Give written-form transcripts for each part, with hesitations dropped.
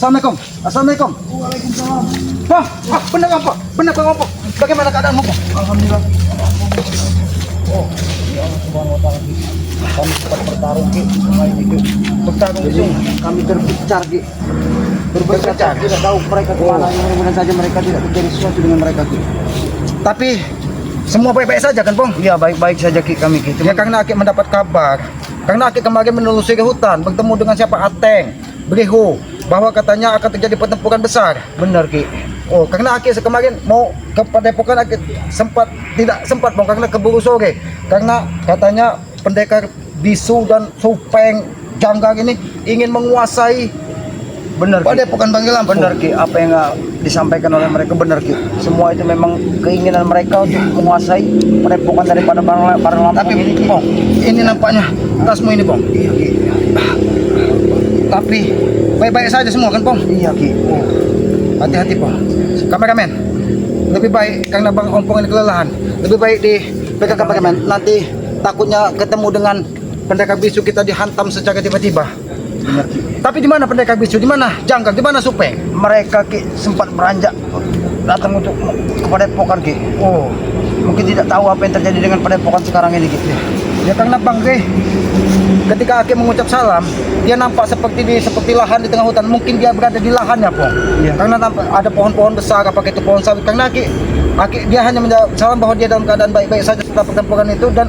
Assalamualaikum. Assalamualaikum. Waalaikumsalam. Bang, benar bang, Pak. Benar bang, Pak. Bagaimana keadaanmu, Pak? Alhamdulillah. Oh, ya Allah Subhanahu wa taala. Kami sempat bertarung Ki, sama ini Ki. Bertarung Jadi kami berbicar Ki. Berbicar, tidak tahu mereka kemana. Mudah-mudahan saja mereka tidak terjadi sesuatu dengan mereka Ki. Tapi semua baik-baik saja kan, Bang? Iya, baik-baik saja Ki kami Ki. Ya karena Aki mendapat kabar. Karena Aki kemarin menelusuri hutan, bertemu dengan siapa Ateng, Breho, bahwa katanya akan terjadi pertempuran besar. Benar Ki. Oh, karena Aki kemarin mau ke Padepokan, Aki tidak sempat Bang, karena keburu sore. Karena katanya pendekar Bisu dan Supeng Janggang ini ingin menguasai Benar Ki. Padepokan Banggi Lampung. Benar Ki, apa yang disampaikan oleh mereka benar Ki. Semua itu memang keinginan mereka untuk menguasai padepokan daripada para Lampung Tapi ini Ki. Bang, ini nampaknya tasmu ini Bang. Iya Ki. Tapi baik-baik saja semua kan Bang? Iya Ki. Oh. Hati-hati Bang. Kameramen, lebih baik karena Bang Ompong ini kelelahan. Lebih baik dipegang kameramen. Nanti takutnya ketemu dengan pendekar bisu kita dihantam secara tiba-tiba. Benar Ki. Tapi di mana pendekar bisu? Di mana Janggang? Di mana Supeng? Mereka Ki sempat beranjak datang untuk ke padepokan Ki. Oh, Mungkin tidak tahu apa yang terjadi dengan padepokan sekarang ini Ki. ya karena Bang ketika Aki mengucap salam, dia nampak seperti lahan di tengah hutan. Mungkin dia berada di lahannya, Pong. Iya. Karena nampak ada pohon-pohon besar, apakah itu pohon sawit. Karena Aki dia hanya menjawab salam bahwa dia dalam keadaan baik-baik saja setelah pertempuran itu, dan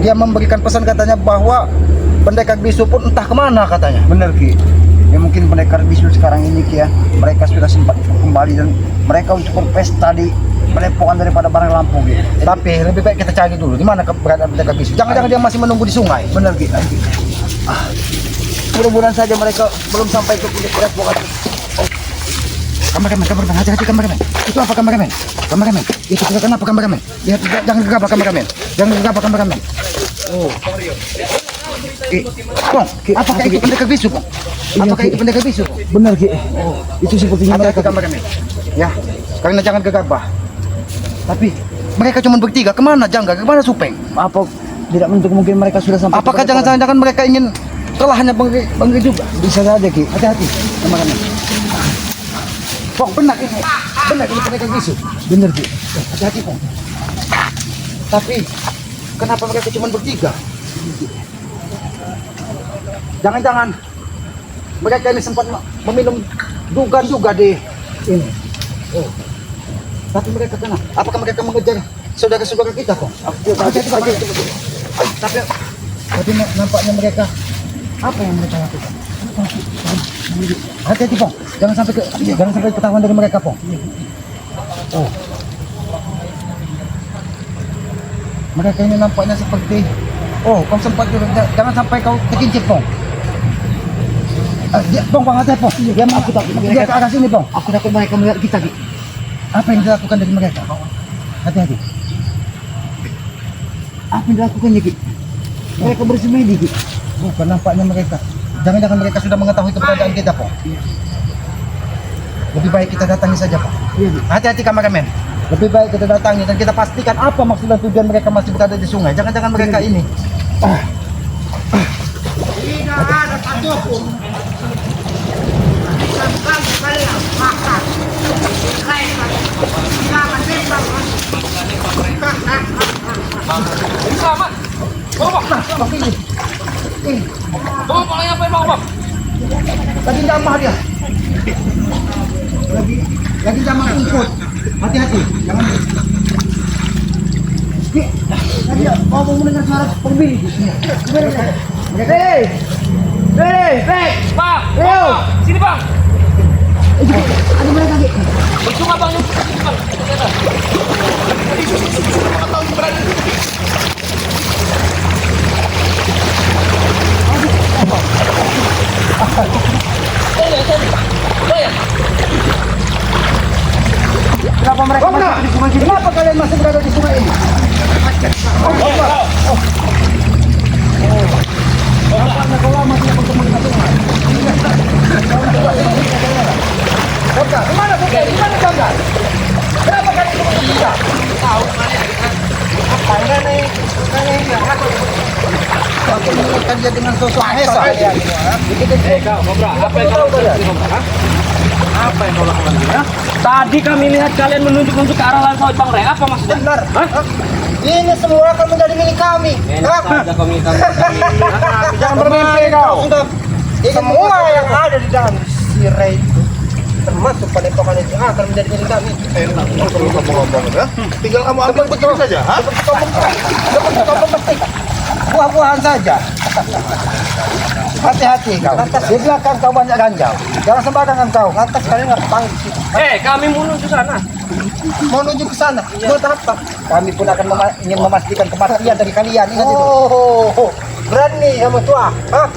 dia memberikan pesan katanya bahwa pendekar bisu pun entah kemana katanya. Benar Ki. Ya mungkin pendekar bisu sekarang ini Ki ya, mereka sudah sempat kembali dan mereka untuk berpesta di padepokan daripada barang Lampung Ki. Tapi lebih baik kita cari dulu di mana keberadaan pendekar bisu. Jangan-jangan dia masih menunggu di sungai. Benar Ki. Mudah-mudahan saja mereka belum sampai ke padepokan. Kameramen, hati-hati kameramen. Itu apa kameramen? Kameramen, itu kenapa kameramen? Lihat, jangan gegabah kameramen. Jangan gegabah kameramen. Oh. Bang, apakah itu pendekar bisu, Bang? Apakah itu pendekar bisu? Benar Ki. Oh, itu sepertinya Hati-hati mereka. kameramen. Ya, karena jangan gegabah. Tapi mereka cuma bertiga. Kemana Jangga? Kemana Supeng? Apa tidak menutup mungkin mereka sudah sampai. Apakah jangan-jangan mereka ingin kelahnya Bang juga? Bisa saja Ki. Hati-hati kameramen. Bang, benar ini pendekar bisu. Benar Ki. Hati-hati Bang. Tapi kenapa mereka cuma bertiga? Jangan-jangan mereka ini sempat meminum dugan juga di ini. Oh. Tapi mereka kena. Apakah mereka mengejar saudara-saudara kita, Bang? Tapi nampaknya mereka apa yang mereka lakukan? Hati-hati, Bang. Jangan sampai ketahuan dari mereka, Bang. Oh. Mereka ini nampaknya seperti kau sempat juga, jangan sampai kau terkincit, Bang. Bang, hati-hati, Bang. Dia mau dia ke arah sini, Bang. Aku takut mereka melihat kita Ki. Apa yang dilakukan dari mereka? Hati-hati. Apa yang dilakukannya Ki? Mereka bersemedi Ki. Bukan, nampaknya mereka. Jangan-jangan mereka sudah mengetahui keberadaan kita, Pak. Lebih baik kita datangi saja, Pak. Iya Ki. Hati-hati kameramen. Lebih baik kita datangi dan kita pastikan apa maksud dan tujuan mereka masih berada di sungai. Jangan-jangan mereka ini. Tidak ada satupun tentang kalian makan. Jangan tembak. Lagi jamah dia. Lagi jamah ikut. Hati-hati. Jangan. Tadi mau mendengar suara pembeli. Hei! Hei, Bek! Bang, Ayo! sini bang. Ada mereka Ki. Bercuma bang, yuk. Bang, ternyata. Kenapa mereka masih di sungai sini? Kenapa kalian masih berada di sungai ini? Nampaknya kau lama tidak bertemu dengan sungai. Boga, kemana Boga? Kemana Jangga? Kenapa kalian ketemu kita? Apa? Enggak nih. Aku mengingatkan menyamakan dia dengan sosok Mahesa. Kau, Kobra, apa yang kau lakukan? Ha? Apa yang kau lakukan? Ha? Tadi kami lihat kalian menunjuk-nunjuk ke arah lain sawit Bang Rey. Apa maksudnya? Benar. Hah? Ini semua akan menjadi milik kami. Enak saja kau minta kami. Jangan bermimpi kau. Sudah semua yang ada di dalam si Ray itu, termasuk padepokan itu akan menjadi milik kami. Ngomong-ngomong ya. Tinggal kamu ambil begitu saja, ha? Seperti kau pemetik buah-buahan saja. Hati-hati kau. Di belakang kau banyak ganjal. Jangan sembarangan kau. Lantas kalian nggak panggil. Kami menuju sana. Mau menuju ke sana. Buat apa? Kami pun akan ingin memastikan kematian dari kalian. Ingat itu. Oh, berani sama tua. Hah?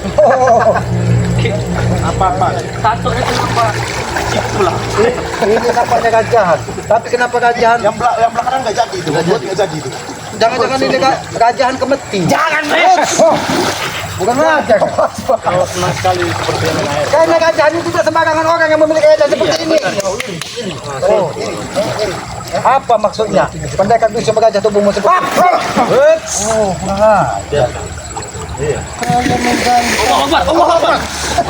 Apa-apa. Satu itu apa? Itulah. Ini nampaknya gajahan. Tapi kenapa gajahan? Yang belakangan nggak jadi itu. Buat nggak jadi itu. Jangan-jangan ini gajahan kemeti. Jangan, Oh, bukan gajahan. Kalau senang sekali seperti yang lain. Karena gajahan itu tidak sembarangan orang yang memiliki gajahan seperti ini. Oh, ini. Apa maksudnya? Pendekar bisa menggajah tubuhmu seperti ini. Oh, kurang ajar. Allah Akbar.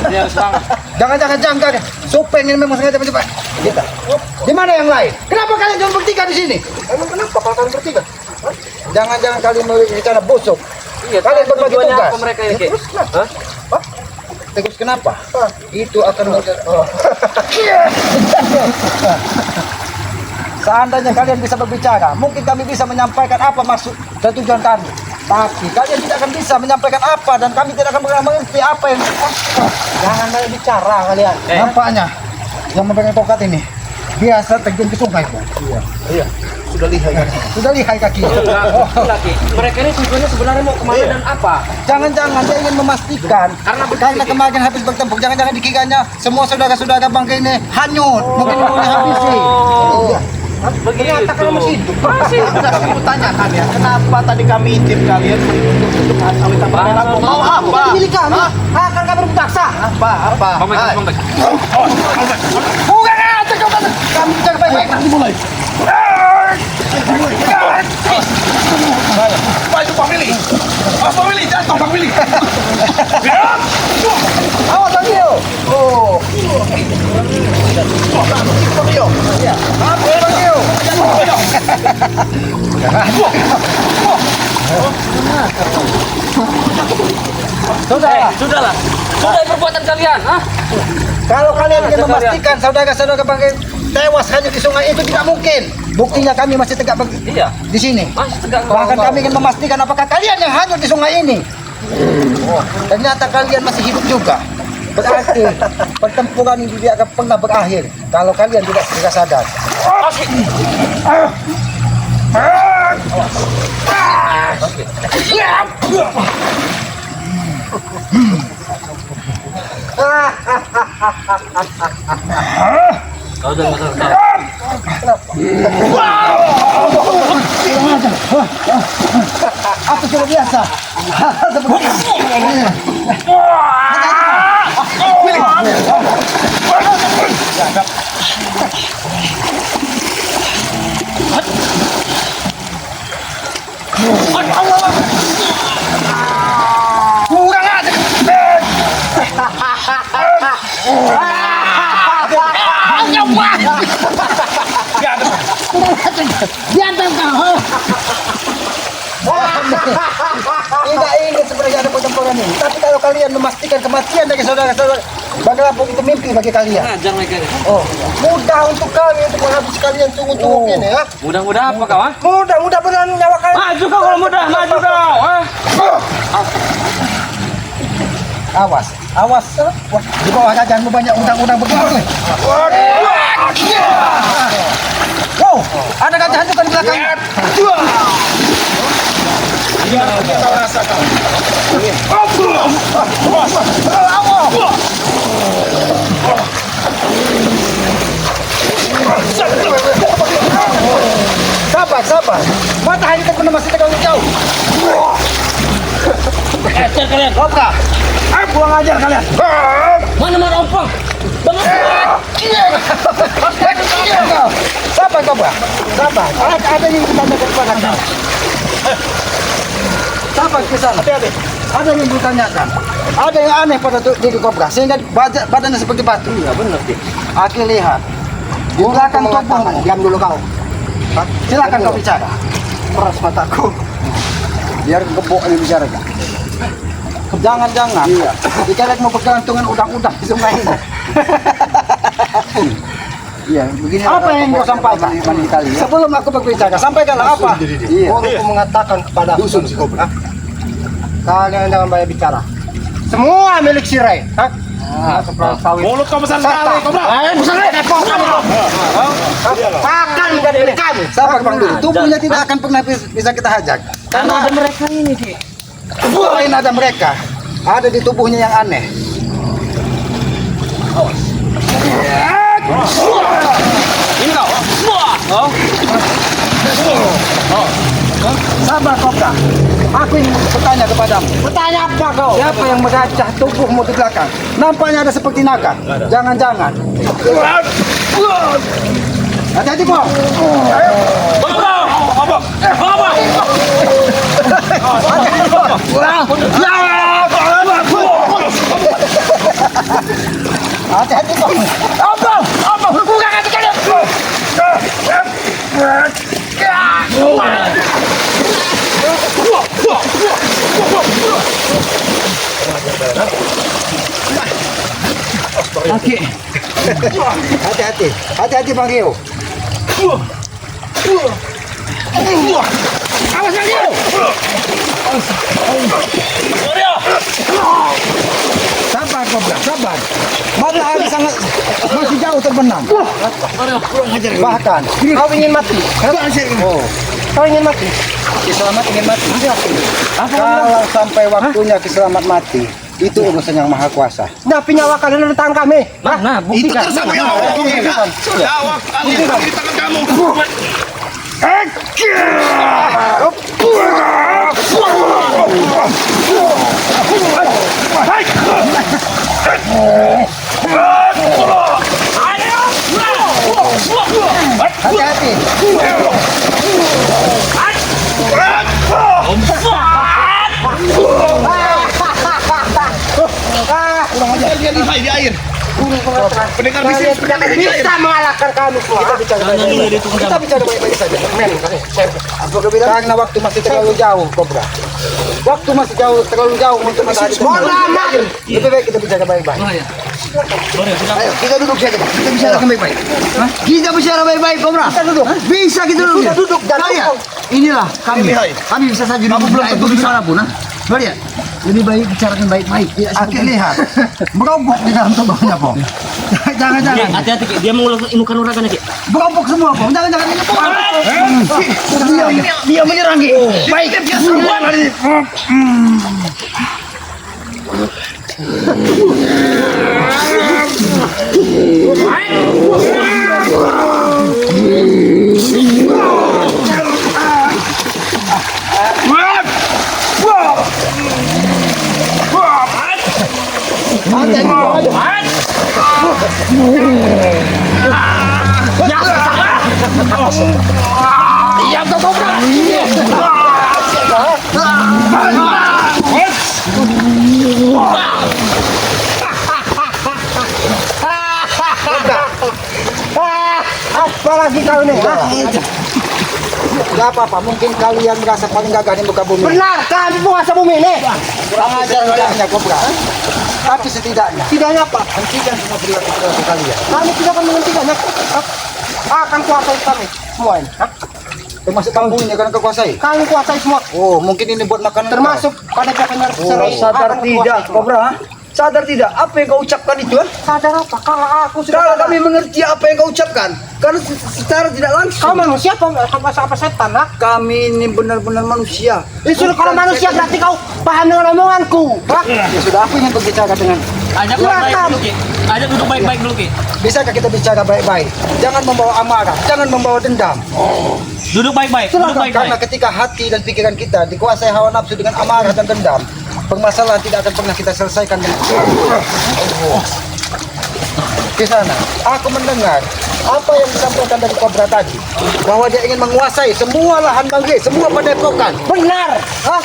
Dia serang. Jangan. Supeng ini memang sengaja mencoba. Kita. Di mana yang lain? Kenapa kalian cuma bertiga di sini? Emang kenapa kalian bertiga? Hah? Jangan kalian memiliki rencana busuk. Iya, Kalian berbagi tujuannya tugas. apa mereka ya, Ki? Terus kenapa? Hah? Hah? Terus kenapa? Itu akan Seandainya kalian bisa berbicara, mungkin kami bisa menyampaikan apa maksud dan tujuan kami. Tapi kalian tidak akan bisa menyampaikan apa dan kami tidak akan pernah mengerti apa yang. Jangan banyak bicara kalian. Nampaknya yang memegang tongkat ini biasa terjun ke sungai. Iya. Sudah lihai kan? Sudah lihai kaki. Laki. Mereka ini tujuannya sebenarnya mau kemana dan apa? Jangan-jangan dia ingin memastikan karena kemarin habis bertempur, jangan-jangan dikiranya semua saudara-saudara bangga ini hanyut, mungkin mau dihabisi. Iya. Ternyata kamu masih hidup. Masih. Aku tanyakan ya, kenapa tadi kami intip kalian untuk sawit tambah aku mau apa? Milik kami akan kami berpaksa. Apa? Bang Bek. Bukan aja kami jaga baik-baik nanti mulai. Maju Pak Willy. Pak Willy, jatuh Pak Willy. Awas lagi yo. Oh. Ya. Apa lagi yo? Sudahlah. Sudahlah. Sudah perbuatan kalian, hah? Kalau kalian ingin memastikan saudara-saudara bangga tewas hanya di sungai itu tidak mungkin. Buktinya kami masih tegak Iya. di sini. Masih tegak. Bahkan kami ingin memastikan apakah kalian yang hanyut di sungai ini. Oh, ternyata kalian masih hidup juga. Berarti pertempuran ini tidak akan pernah berakhir kalau kalian tidak sadar. Kau jangan ketawa. Apa sudah biasa? Seperti ini. Kurang aja. Tidak ingin sebenarnya ada pertempuran ini. Tapi kalau kalian memastikan kematian dari saudara-saudara Bangga Lampung itu mimpi bagi kalian. Ngajar mereka ini. Oh, mudah untuk kami untuk menghabisi kalian tunggu-tunggu ini ya. Mudah-mudahan apa kau, ha? Mudah benar nyawa kalian. Maju kau kalau mudah, maju kau, ha? Awas. Wah, di bawah jajanmu banyak udang-udang begini. Wow, ada gajah juga di belakang. Kita rasakan. Sabar. Matahari terbenam masih terlalu jauh. Ajar kalian. Kobra, buang ajar kalian. Mana ompong? Sabar Kobra, sabar. Ada yang kita kepada kau. Sabar ke sana. Hati-hati. Ada yang bertanyakan. Ada yang aneh pada diri Kobra sehingga badannya seperti batu. Iya benar sih. Aki lihat. Di belakang tubuhmu. Diam dulu kau. Silakan kau bicara. Peras mataku. Biar gebok ini bicara kan. Jangan-jangan. Iya. Dikalian mau bergelantungan udang-udang di sungai ini. Iya, begini. Apa yang kau sampaikan? Kali ya. Sebelum aku berbicara, sampaikanlah apa? Iya. Aku mengatakan kepada Dusun si Kobra. Kalian jangan banyak bicara. Semua milik si Ray. Hah? Sawit. mulut kau besar sekali, Kobra. Pakan dari milik kami. Sabar Bang dulu. Tubuhnya tidak akan pernah bisa kita hajak. Karena ada mereka ini sih. Selain ada mereka, ada di tubuhnya yang aneh. Ini kau. Oh. Sabar Kobra. Aku ingin bertanya kepadamu. Bertanya apa kau? Siapa yang mengacah tubuhmu di belakang? Nampaknya ada seperti naga. Jangan-jangan. Hati-hati kok. Hati-hati kok. Hati-hati. Hati-hati Bang Rio. Sabar Kobra, sabar. Matahari sangat masih jauh terbenam. Bahkan kau ingin mati. Oh, kau ingin mati. Kiselamat ingin mati. Kalau sampai waktunya Kiselamat mati, itu urusan yang maha kuasa. Tapi nyawa kalian ada di tangan kami. Nah, buktikan. Jawab kalian di tangan kamu. Hati-hati. Di air. Pendekar bisnis Bisa mengalahkan kami semua. Kita bicara baik-baik saja. Aku bilang karena waktu masih terlalu jauh, Kobra. Waktu masih terlalu jauh untuk matahari terbenam. Lebih baik kita bicara baik-baik. Ayo, kita duduk saja, Pak. Kita bicara baik-baik. Kita bicara baik-baik, Kobra. Bisa duduk. Bisa kita duduk. Kita duduk dan Saya, inilah kami. Kami bisa saja duduk. Belum tentu bisa pun, lihat. Lebih baik bicarakan baik-baik. Aki lihat. Berobok di dalam tubuhnya, Po. Jangan-jangan. Hati-hati, Ki. Dia mau inukan uragannya, Ki. Berobok semua, Po. Jangan-jangan ini, Po. Dia menyerang, Ki. Baik. Apalagi kau nih? Gak apa-apa, mungkin kalian merasa paling gagah di muka bumi. Benar, kami penguasa bumi ini. Kurang ajar tidaknya, Kobra. Tapi setidaknya, Tidaknya apa? hentikan semua perilaku kalian. Kami tidak akan menghentikannya. Akan kuasai kami semua ini. Termasuk kampung ini akan kekuasai. Kami kuasai semua. Oh, mungkin ini buat makanan. Termasuk pada jawabannya serai. Sadar tidak, Kobra? Sadar tidak apa yang kau ucapkan itu? Sadar apa? Kalau aku sudah Kalau sadar. kami mengerti apa yang kau ucapkan, karena secara tidak Kau langsung manusia apa setan lah? kami ini benar-benar manusia. Itu kalau manusia berarti kau paham dengan omonganku. Hah? Ya sudah, aku ingin berbicara dengan. Ajak baik-baik dulu, Ki. Ajak duduk baik-baik dulu, Ki. Bisakah kita bicara baik-baik? Jangan membawa amarah, jangan membawa dendam. Duduk baik-baik, duduk Karena baik-baik. ketika hati dan pikiran kita dikuasai hawa nafsu dengan amarah dan dendam, permasalahan tidak akan pernah kita selesaikan dengan di sana. Aku mendengar Apa yang disampaikan dari Kobra tadi? Bahwa dia ingin menguasai semua lahan Bangge, semua padepokan. Benar. Hah?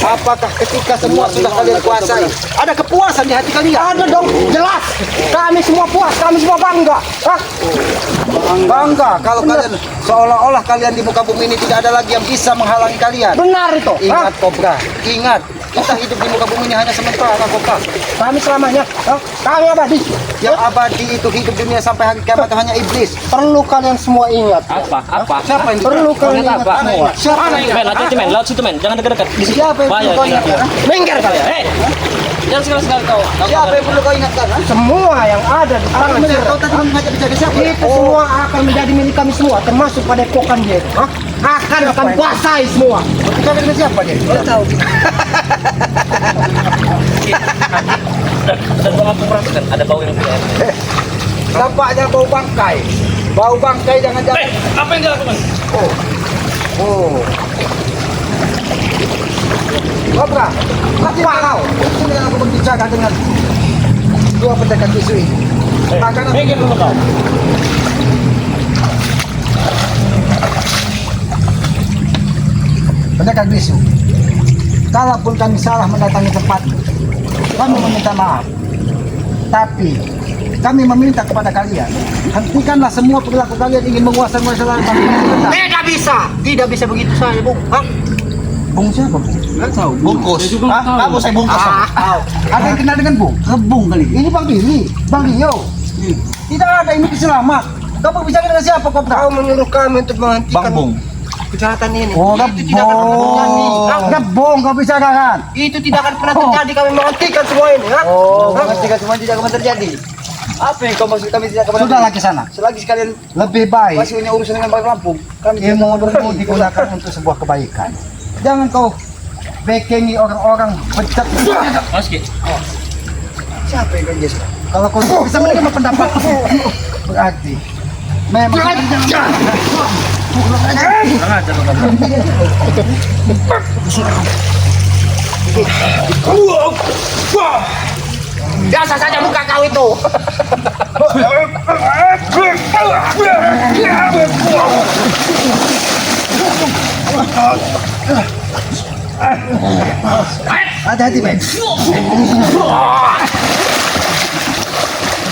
Apakah ketika semua sudah kalian kuasai, ada kepuasan di hati kalian? Ada dong, jelas. Kami semua puas, kami semua bangga. Hah? Bangga kalau kalian seolah-olah kalian di muka bumi ini tidak ada lagi yang bisa menghalangi kalian. Benar itu. Ingat Kobra, ingat. Kita hidup di muka bumi ini hanya sementara, Kobra. Kami selamanya. Hah? Kami abadi. Yang abadi itu hidup dunia sampai hari kiamat itu hanya iblis. Perlu kalian semua ingat. Apa? Siapa yang Perlu kalian ingat apa? semua. Siapa Mana yang men? Hati-hati men, laut situ men. Jangan dekat-dekat. Di situ. Siapa yang Bahaya. perlu kau ingatkan? Minggir kalian. Hei. Jangan sekali-sekali kau. Siapa yang perlu kau ingatkan? Semua yang ada di tangan Benar, kau tadi mengajak bicara siapa? itu semua akan menjadi milik kami semua, termasuk padepokan dia. Hah? Akan kami kuasai semua. Bicara dengan siapa dia? Kau tahu. Ada bau apa perhatikan? Ada bau yang tidak enak. Tampaknya bau bangkai. Bau bangkai jangan-jangan. Apa yang dilakukan? Oh. Kobra, apa kau? Sini aku berbicara dengan dua pendekar bisu ini. Akan aku Minggir dulu kau. pendekar bisu. Kalaupun kami salah mendatangi tempat, kami meminta maaf. Tapi kami meminta kepada kalian, hentikanlah semua perilaku kalian ingin menguasai lahan Bangge. Tidak bisa. Tidak bisa begitu saja, Bung. Hah? Bung siapa, Bung? Nggak tahu. Bungkus. Hah? Kamu saya bungkus. Ada yang kenal dengan Bung? Bung kali. Ini Bang Billy, Bang Rio. Tidak ada ini selamat. Kamu bicara dengan siapa, Kobra? Kau menyuruh kami untuk menghentikan Bang Bung. kejahatan ini. Oh, Itu tidak akan pernah terjadi. Hah? Gebong kau bicarakan. Itu tidak akan pernah terjadi. Kami menghentikan semua ini. Hah? Oh, Hah? menghentikan semua tidak akan terjadi. Apa yang kau maksud kami tidak kemana? Sudah lagi sana. Selagi sekalian Lebih baik masih punya urusan dengan Bang Lampung, kami ilmu digunakan untuk sebuah kebaikan. Jangan kau bekengi orang-orang bejat. Oke. Siapa yang kau yes? Kalau kau bisa menerima pendapat berarti memang Biasa saja muka kau itu. hati-hati, Ben.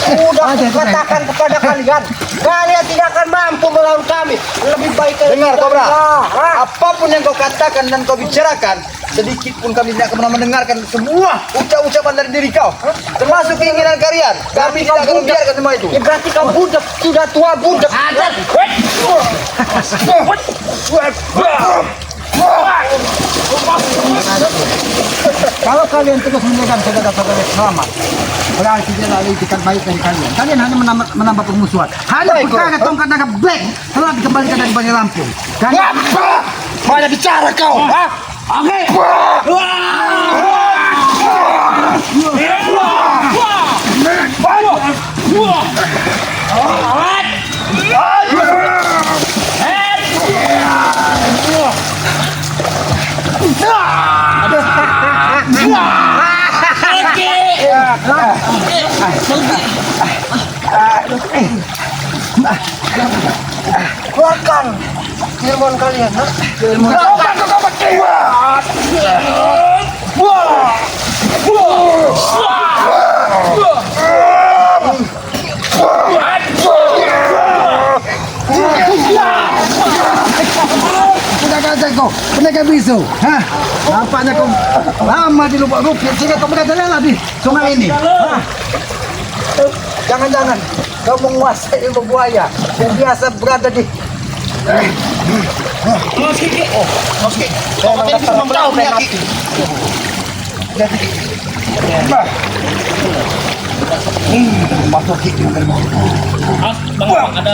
Sudah katakan kepada kalian, kalian tidak akan mampu melawan kami. Lebih baik kalian Dengar, tidak Kobra. usah. Hah? apapun yang kau katakan dan kau bicarakan, sedikit pun kami tidak pernah mendengarkan semua ucapan dari diri kau, termasuk keinginan kalian. Kami tidak akan membiarkan semua itu. Ya berarti kau budak, sudah tua budak. Kalau kalian terus menjaga saudara-saudara selamat, berarti dia lalu itikat baik dari kalian. Kalian hanya menambah permusuhan. Hanya perkara tongkat naga black telah dikembalikan dari Bangge Lampung. Kalian Banyak bicara kau. Hah? Keluarkan ilmuwan kalian. Hah? sudah kacau kau, pendekar bisu. Hah? Nampaknya kau lama di lubuk bukit sehingga kau berada di sungai ini. Hah? Jangan-jangan kau menguasai ilmu buaya yang biasa berada di Kau ini bisa membelah penyakit. Bang, ada.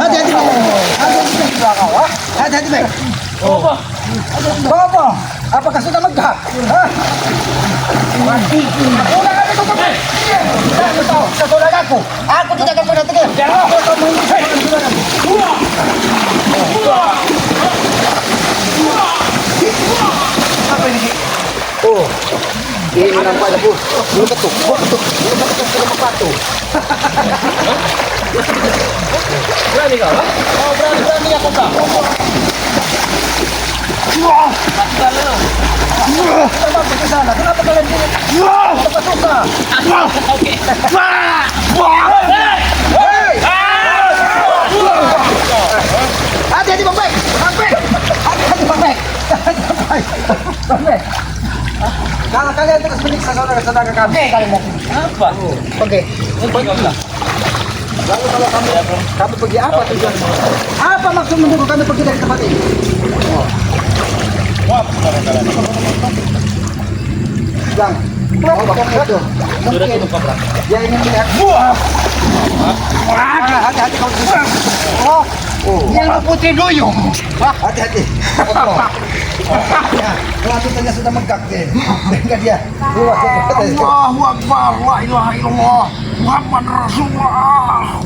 hati-hati. Hati-hati, Bang. Apa? Apakah sudah megah? Hah? Saudaraku, Aku tidak akan pernah tinggal. Apa ini? Oh, ini nampaknya bu. Belum ketuk, belum ketuk ke rumah patu. Berani kau? Oh, berani ya kota. Kenapa ke sana? Kenapa kalian sini? Kenapa suka? Oke. Hati-hati Bang Bek. Bang Bek. Hati-hati Bang Bek. Bang Bek. Kalau kalian terus menyiksa saudara-saudara kami. Kalian mau. Apa? Oke. Lalu kalau kami pergi apa tujuan? Apa maksud menunggu kami pergi dari tempat ini? Bang, itu mungkin dia ingin melihat. Hati-hati kalau bisa. Yang putih duyung. Hati-hati. Ya, kelanjutannya sudah megak deh. Enggak dia. Allahu Akbar, la ilaha illallah, Muhammad Rasulullah.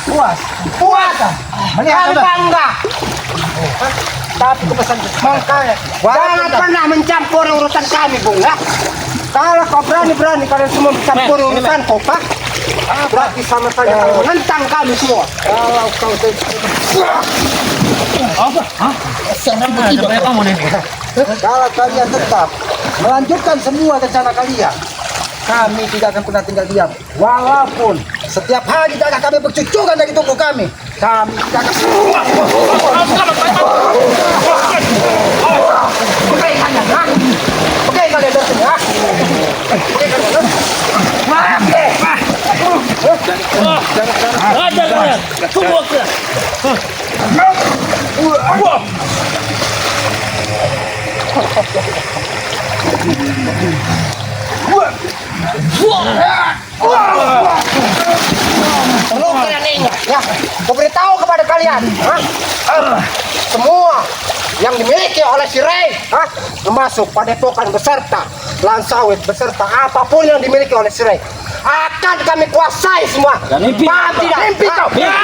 Puas. Melihat Kalian bangga. tapi kepesan makanya Jangan pernah mencampur urusan kami, Bung. Ya? Kalau kau berani kalian semua mencampur urusan kau, Pak. Berarti sama saja kau menentang kami semua. kalau kau Kamu nih. kalau kalian tetap melanjutkan semua rencana kalian, kami tidak akan pernah tinggal diam. Walaupun setiap hari darah kami bercucuran dari tubuh kami, kami tidak akan. Oke kalian, ha? Oke kalian dari sini, ha? Oke kalian, ha? Ada kalian. Tunggu aku. Perlu kalian ingat, ya? Aku beritahu kepada kalian, ha? Semua yang dimiliki oleh si Ray, ha? Termasuk padepokan beserta lahan sawit beserta apapun yang dimiliki oleh si Ray, akan kami kuasai semua. Dan mimpi. Paham tidak? Mimpi kau. Mimpi.